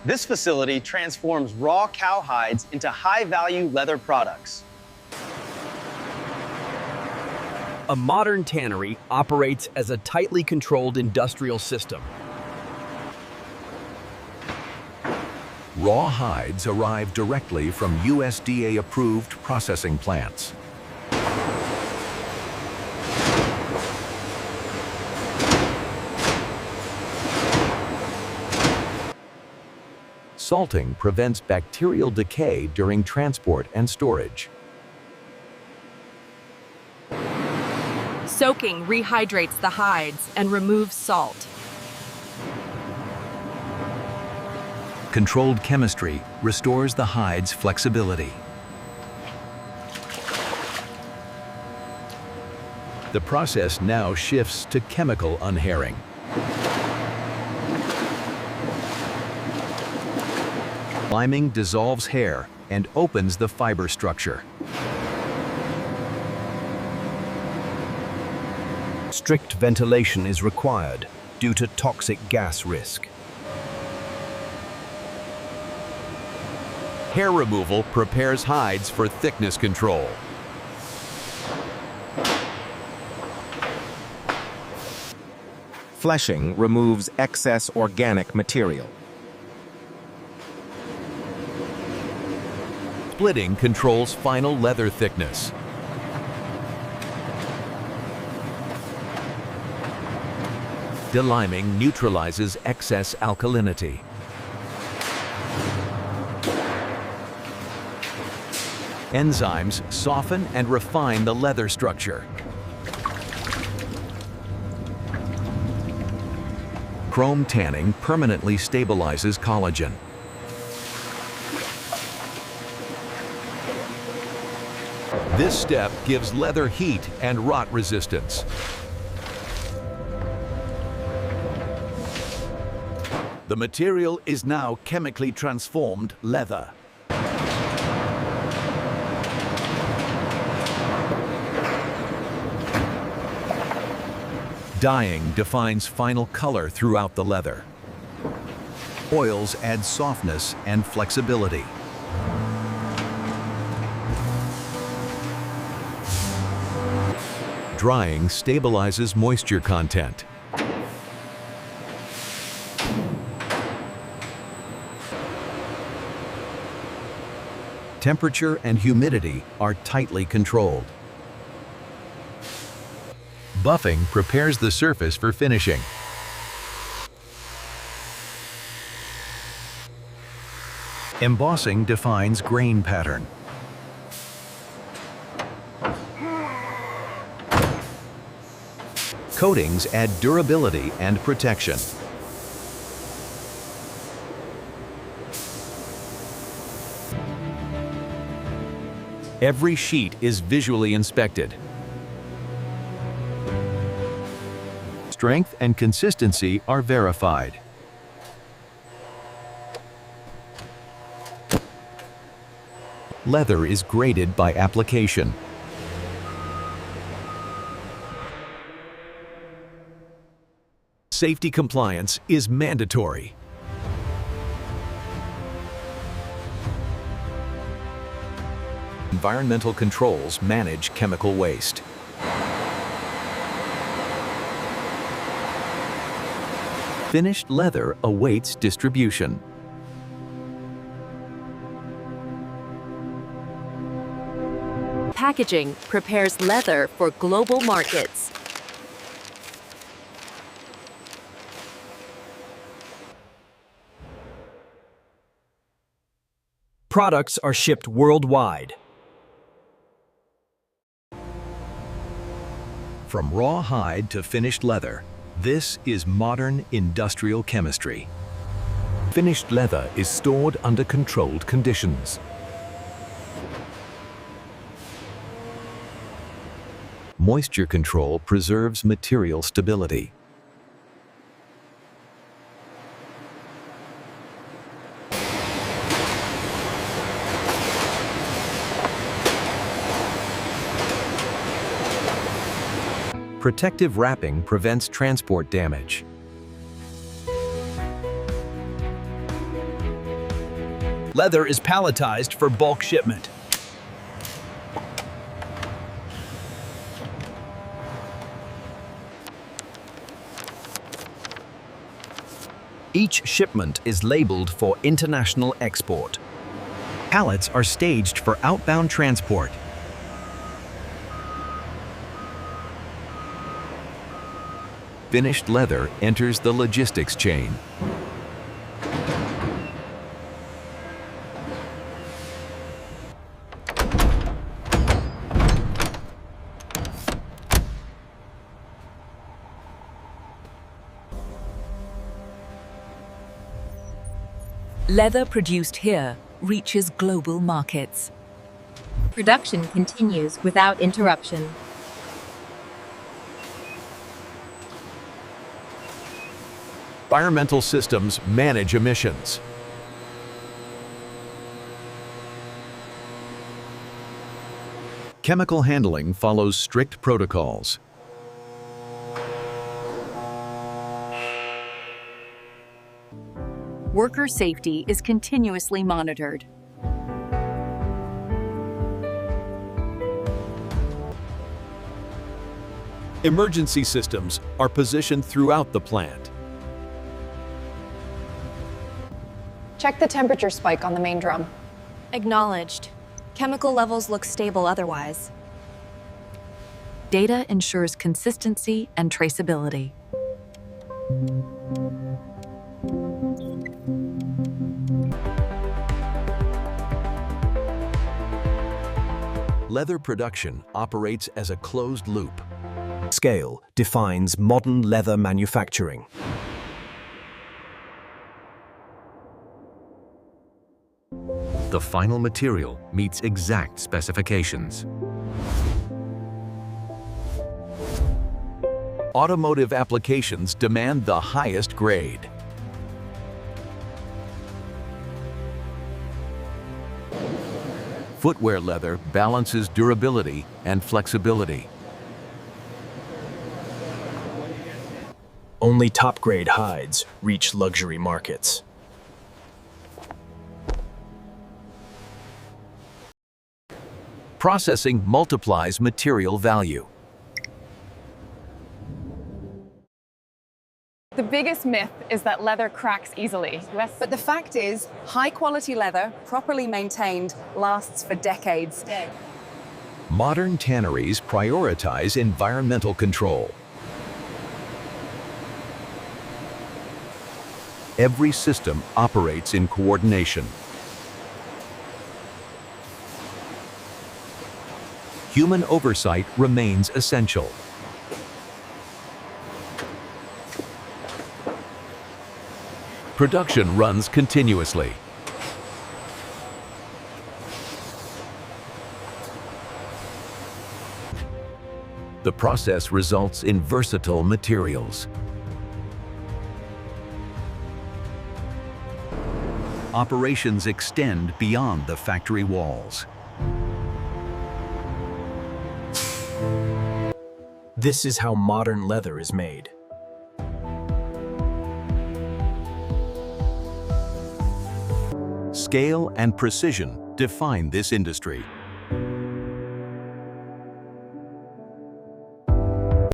This facility transforms raw cow hides into high-value leather products. A modern tannery operates as a tightly controlled industrial system. Raw hides arrive directly from USDA-approved processing plants. Salting prevents bacterial decay during transport and storage. Soaking rehydrates the hides and removes salt. Controlled chemistry restores the hide's flexibility. The process now shifts to chemical unhairing. Liming dissolves hair and opens the fiber structure. Strict ventilation is required due to toxic gas risk. Hair removal prepares hides for thickness control. Fleshing removes excess organic material. Splitting controls final leather thickness. Deliming neutralizes excess alkalinity. Enzymes soften and refine the leather structure. Chrome tanning permanently stabilizes collagen. This step gives leather heat and rot resistance. The material is now chemically transformed leather. Dyeing defines final color throughout the leather. Oils add softness and flexibility. Drying stabilizes moisture content. Temperature and humidity are tightly controlled. Buffing prepares the surface for finishing. Embossing defines grain pattern. Coatings add durability and protection. Every sheet is visually inspected. Strength and consistency are verified. Leather is graded by application. Safety compliance is mandatory. Environmental controls manage chemical waste. Finished leather awaits distribution. Packaging prepares leather for global markets. Products are shipped worldwide. From raw hide to finished leather, this is modern industrial chemistry. Finished leather is stored under controlled conditions. Moisture control preserves material stability. Protective wrapping prevents transport damage. Leather is palletized for bulk shipment. Each shipment is labeled for international export. Pallets are staged for outbound transport. Finished leather enters the logistics chain. Leather produced here reaches global markets. Production continues without interruption. Environmental systems manage emissions. Chemical handling follows strict protocols. Worker safety is continuously monitored. Emergency systems are positioned throughout the plant. Check the temperature spike on the main drum. Acknowledged. Chemical levels look stable otherwise. Data ensures consistency and traceability. Leather production operates as a closed loop. Scale defines modern leather manufacturing. The final material meets exact specifications. Automotive applications demand the highest grade. Footwear leather balances durability and flexibility. Only top-grade hides reach luxury markets. Processing multiplies material value. The biggest myth is that leather cracks easily. But the fact is, high-quality leather, properly maintained, lasts for decades. Modern tanneries prioritize environmental control. Every system operates in coordination. Human oversight remains essential. Production runs continuously. The process results in versatile materials. Operations extend beyond the factory walls. This is how modern leather is made. Scale and precision define this industry.